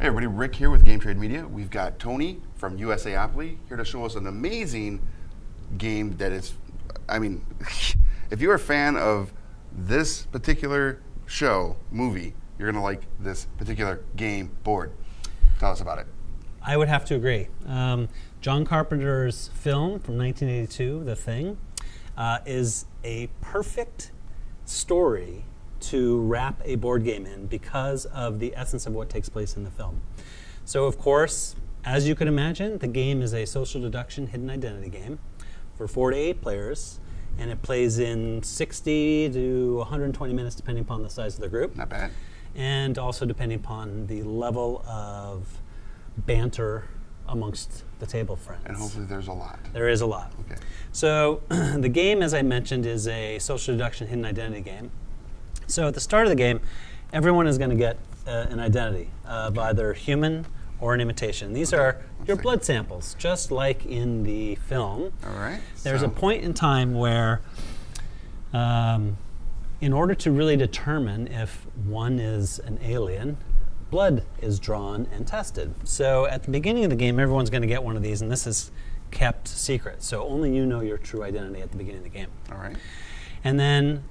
Hey everybody, Rick here with Game Trade Media. We've got Tony from USAopoly here to show us an amazing game that is, I mean, if you're a fan of this particular movie, you're going to like this particular game board. Tell us about it. I would have to agree. John Carpenter's film from 1982, The Thing, is a perfect story to wrap a board game in because of the essence of what takes place in the film. So of course, as you could imagine, the game is a social deduction hidden identity game for 4 to 8 players, and it plays in 60 to 120 minutes depending upon the size of the group. Not bad. And also depending upon the level of banter amongst the table friends. And hopefully there's a lot. There is a lot. Okay. So the game, as I mentioned, is a social deduction hidden identity game. So at the start of the game, everyone is going to get an identity of either human or an imitation. These are your blood samples, just like in the film. All right. There's a point in time where, in order to really determine if one is an alien, blood is drawn and tested. So at the beginning of the game, everyone's going to get one of these, and this is kept secret. So only you know your true identity at the beginning of the game. All right. And then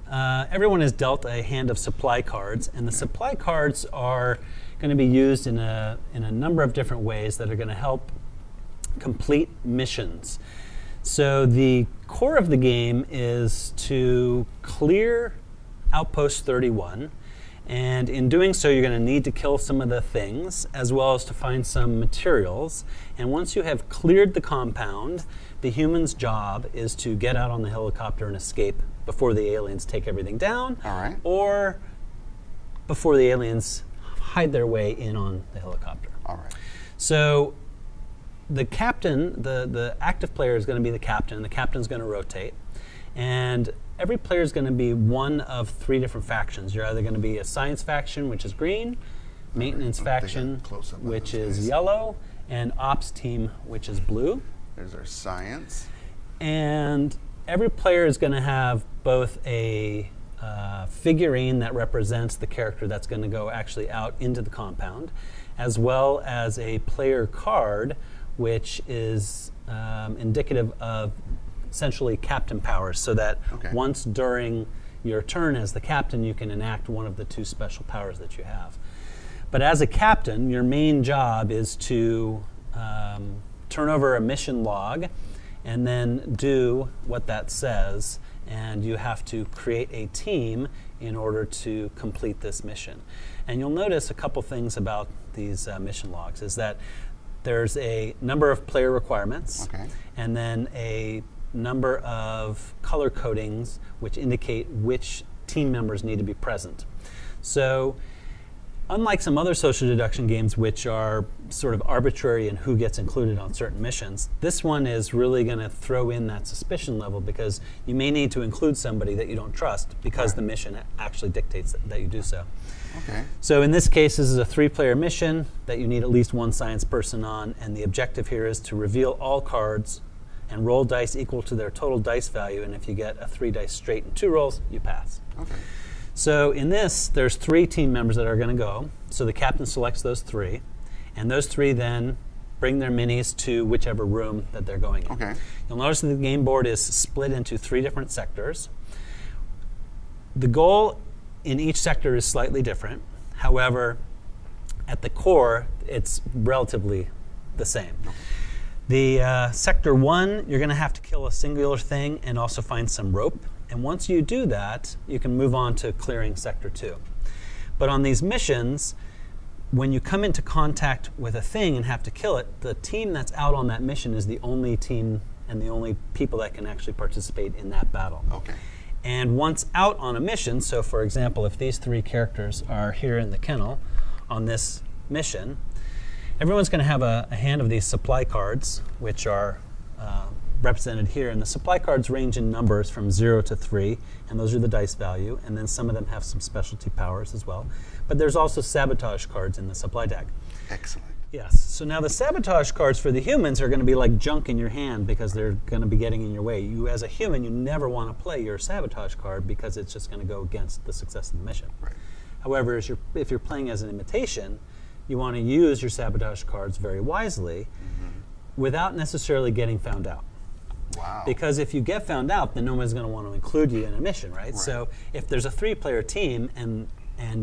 everyone is dealt a hand of supply cards, and the supply cards are going to be used in a number of different ways that are going to help complete missions. So the core of the game is to clear Outpost 31, and in doing so you're going to need to kill some of the things as well as to find some materials. And once you have cleared the compound, the human's job is to get out on the helicopter and escape before the aliens take everything down. All right. Or before the aliens hide their way in on the helicopter. All right. So the captain, the active player is going to be the captain. The captain's going to rotate. And every player is going to be one of 3 different factions. You're either going to be a science faction, which is green, maintenance faction, which is yellow, and ops team, which is blue. There's our science. And every player is going to have both a figurine that represents the character that's going to go actually out into the compound, as well as a player card, which is indicative of essentially captain powers, so that once during your turn as the captain, you can enact one of the 2 special powers that you have. But as a captain, your main job is to turn over a mission log and then do what that says, and you have to create a team in order to complete this mission. And you'll notice a couple things about these mission logs is that there's a number of player requirements, and then a number of color codings which indicate which team members need to be present. So unlike some other social deduction games which are sort of arbitrary in who gets included on certain missions, this one is really going to throw in that suspicion level because you may need to include somebody that you don't trust because the mission actually dictates that you do so. Okay. So in this case, this is a 3-player mission that you need at least 1 science person on, and the objective here is to reveal all cards and roll dice equal to their total dice value, and if you get a 3 dice straight and 2 rolls, you pass. Okay. So in this, there's 3 team members that are going to go. So the captain selects those 3, and those 3 then bring their minis to whichever room that they're going in. Okay. You'll notice that the game board is split into 3 different sectors. The goal in each sector is slightly different. However, at the core, it's relatively the same. Okay. The sector 1, you're going to have to kill a singular thing and also find some rope. And once you do that, you can move on to clearing sector 2. But on these missions, when you come into contact with a thing and have to kill it, the team that's out on that mission is the only team and the only people that can actually participate in that battle. Okay. And once out on a mission, so for example, if these 3 characters are here in the kennel on this mission, everyone's going to have a hand of these supply cards, which are represented here. And the supply cards range in numbers from 0 to 3, and those are the dice value. And then some of them have some specialty powers as well. But there's also sabotage cards in the supply deck. Excellent. Yes. So now the sabotage cards for the humans are going to be like junk in your hand because they're going to be getting in your way. You, as a human, you never want to play your sabotage card because it's just going to go against the success of the mission. Right. However, if you're playing as an imitation, you want to use your sabotage cards very wisely without necessarily getting found out. Wow. Because if you get found out, then no one's going to want to include you in a mission, right? So if there's a 3-player team and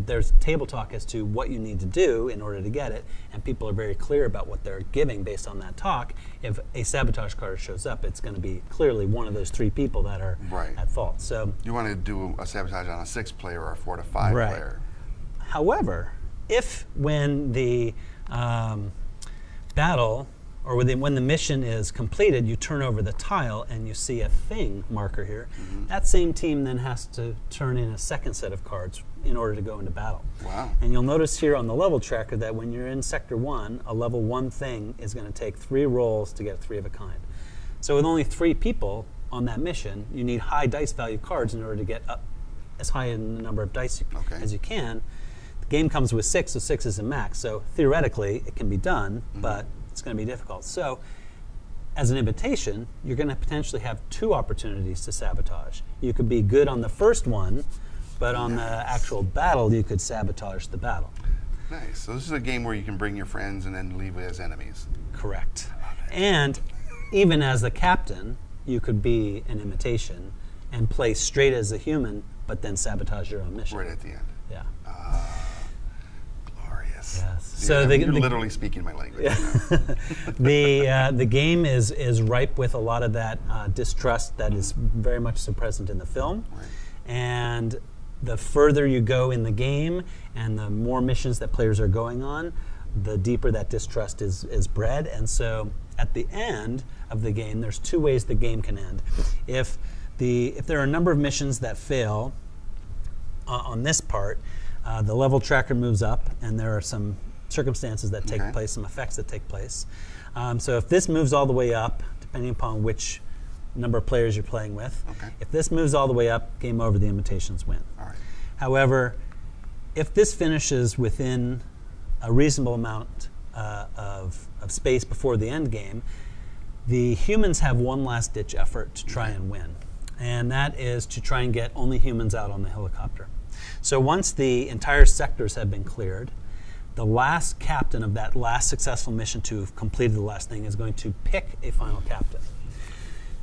there's table talk as to what you need to do in order to get it, and people are very clear about what they're giving based on that talk, if a sabotage card shows up, it's going to be clearly one of those 3 people that are at fault. So you want to do a sabotage on a 6-player or a 4 to 5 player. However, if when the battle or when the mission is completed, you turn over the tile and you see a thing marker here, that same team then has to turn in a second set of cards in order to go into battle. Wow. And you'll notice here on the level tracker that when you're in Sector 1, a level 1 thing is going to take 3 rolls to get 3 of a kind. So with only 3 people on that mission, you need high dice value cards in order to get up as high in the number of dice as you can. The game comes with 6, so 6 is a max. So theoretically, it can be done, but it's going to be difficult. So as an invitation, you're going to potentially have 2 opportunities to sabotage. You could be good on the first one, but on the actual battle, you could sabotage the battle. Nice. So this is a game where you can bring your friends and then leave as enemies. Correct. And even as the captain, you could be an imitation and play straight as a human, but then sabotage your own mission. Right at the end. Yeah. Glorious. Yes. Yeah, So you're literally speaking my language. The game is ripe with a lot of that distrust that is very much so present in the film. Right. And the further you go in the game and the more missions that players are going on, the deeper that distrust is bred. And so at the end of the game, there's 2 ways the game can end. If there are a number of missions that fail on this part, the level tracker moves up, and there are some circumstances that take place, some effects that take place. So if this moves all the way up, depending upon which number of players you're playing with, if this moves all the way up, game over, the imitations win. All right. However, if this finishes within a reasonable amount of space before the end game, the humans have one last ditch effort to try and win. And that is to try and get only humans out on the helicopter. So once the entire sectors have been cleared, the last captain of that last successful mission to have completed the last thing is going to pick a final captain.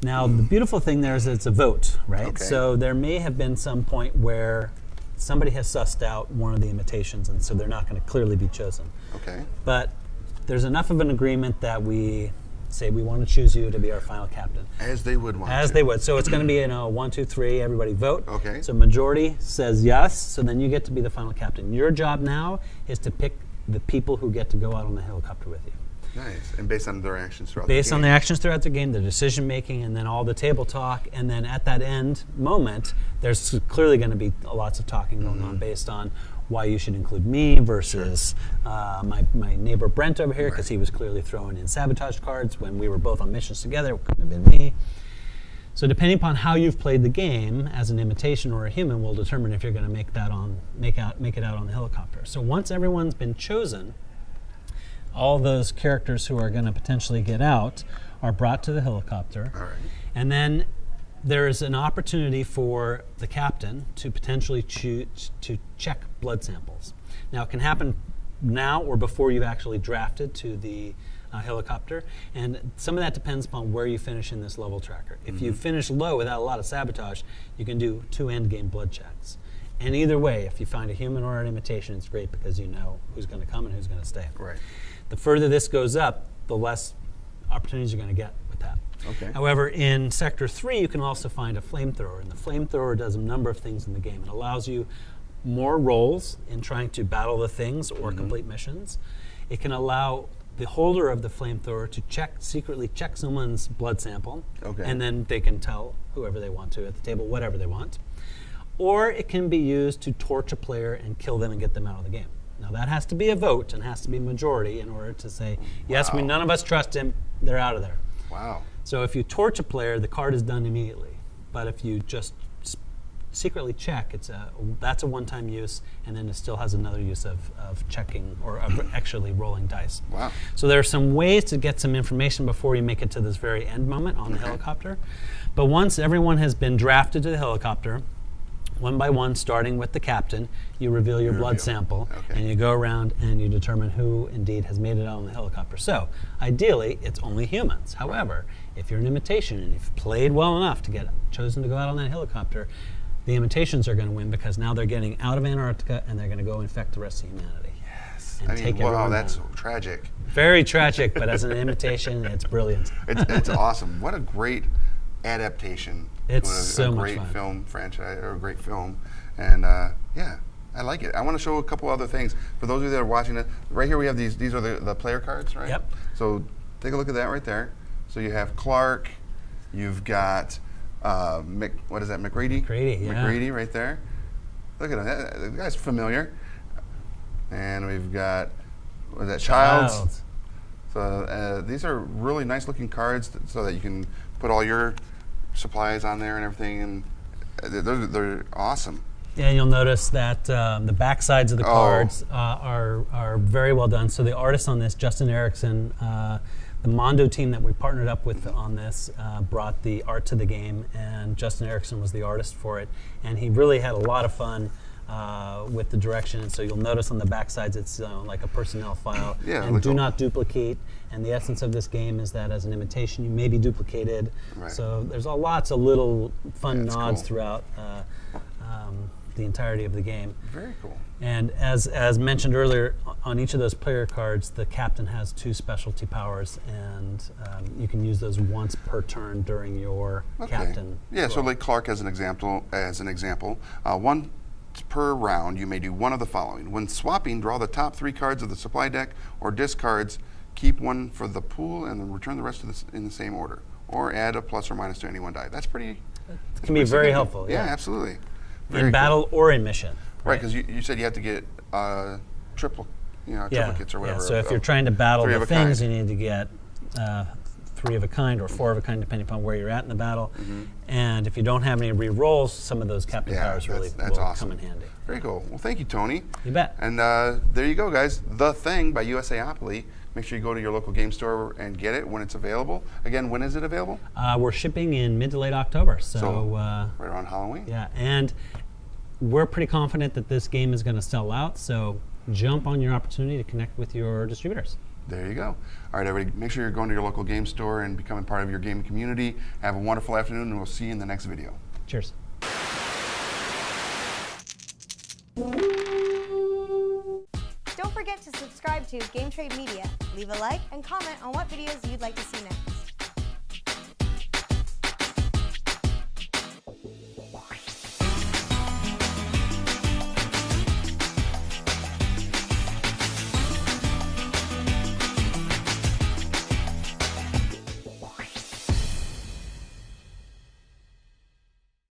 Now, the beautiful thing there is that it's a vote, right? Okay. So there may have been some point where somebody has sussed out one of the imitations, and so they're not going to clearly be chosen. Okay. But there's enough of an agreement that we say we want to choose you to be our final captain. As they would want As to. they would. So it's going to be 1, 2, 3, everybody vote. Okay. So majority says yes, so then you get to be the final captain. Your job now is to pick the people who get to go out on the helicopter with you. Nice. And based on their actions throughout the game. Based on their actions throughout the game, their decision making, and then all the table talk, and then at that end moment, there's clearly going to be lots of talking going on based on why you should include me versus my neighbor Brent over here, because he was clearly throwing in sabotage cards when we were both on missions together. It couldn't have been me. So depending upon how you've played the game as an imitation or a human will determine if you're going to make it out on the helicopter. So once everyone's been chosen, all those characters who are going to potentially get out are brought to the helicopter. All right. And then there is an opportunity for the captain to potentially choose to check blood samples. Now, it can happen now or before you've actually drafted to the helicopter, and some of that depends upon where you finish in this level tracker. If you finish low without a lot of sabotage, you can do 2 end-game blood checks. And either way, if you find a human or an imitation, it's great because you know who's going to come and who's going to stay. Right. The further this goes up, the less opportunities you're going to get with that. Okay. However, in Sector 3, you can also find a flamethrower, and the flamethrower does a number of things in the game. It allows you more rolls in trying to battle the things or complete missions. It can allow the holder of the flamethrower to secretly check someone's blood sample, and then they can tell whoever they want to at the table, whatever they want. Or it can be used to torch a player and kill them and get them out of the game. Now, that has to be a vote and has to be majority in order to say, yes, none of us trust him, they're out of there. Wow. So if you torch a player, the card is done immediately. But if you just secretly check, that's a one-time use, and then it still has another use of checking or of actually rolling dice. Wow. So there are some ways to get some information before you make it to this very end moment on the helicopter. But once everyone has been drafted to the helicopter, one by one, starting with the captain. You reveal your blood sample, and you go around and you determine who indeed has made it out on the helicopter. So, ideally, it's only humans. However, if you're an imitation and you've played well enough to get chosen to go out on that helicopter, the imitations are going to win because now they're getting out of Antarctica and they're going to go infect the rest of humanity. Yes. And take wow, everyone that's down. tragic. Very tragic, but as an imitation, it's brilliant. It's awesome. What a great adaptation. It's to so a much great fun. film franchise, or a great film. And yeah, I like it. I want to show a couple other things. For those of you that are watching it, right here we have these are the player cards, right? Yep. So take a look at that right there. So you have Clark, you've got what is that, McGrady? McGrady, yeah. McGrady right there. Look at him. The guy's familiar. And we've got, what is that, Childs. So these are really nice looking cards so that you can put all your supplies on there and everything, and they're awesome. Yeah, you'll notice that the back sides of the cards are very well done. So the artist on this, Justin Erickson, the Mondo team that we partnered up with on this brought the art to the game, and Justin Erickson was the artist for it. And he really had a lot of fun with the direction. And so you'll notice on the back sides it's like a personnel file. Yeah, and do not duplicate. And the essence of this game is that as an imitation, you may be duplicated. Right. So there's lots of little fun nods cool. throughout the entirety of the game. Very cool. And as mentioned earlier, on each of those player cards, the captain has 2 specialty powers, and you can use those once per turn during your captain. Yeah, so like Clark as an example, one per round, you may do one of the following. When swapping, draw the top 3 cards of the supply deck or discards, keep one for the pool, and then return the rest of in the same order. Or add a plus or minus to any one die. That's pretty. It can be very helpful. Yeah, absolutely. In battle or in mission. Right, because you said you have to get triplicates or whatever. Yeah, so if you're trying to battle the things, kind. you need to get 3 of a kind or 4 of a kind, depending upon where you're at in the battle. Mm-hmm. And if you don't have any re-rolls, some of those captain powers will awesome. come in handy. Very cool. Well, thank you, Tony. You bet. And there you go, guys. The Thing by USAopoly. Make sure you go to your local game store and get it when it's available. Again, when is it available? We're shipping in mid to late October. So right around Halloween? Yeah, and we're pretty confident that this game is going to sell out. So jump on your opportunity to connect with your distributors. There you go. All right, everybody, make sure you're going to your local game store and becoming part of your gaming community. Have a wonderful afternoon, and we'll see you in the next video. Cheers. Don't forget to subscribe to Game Trade Media. Leave a like and comment on what videos you'd like to see next.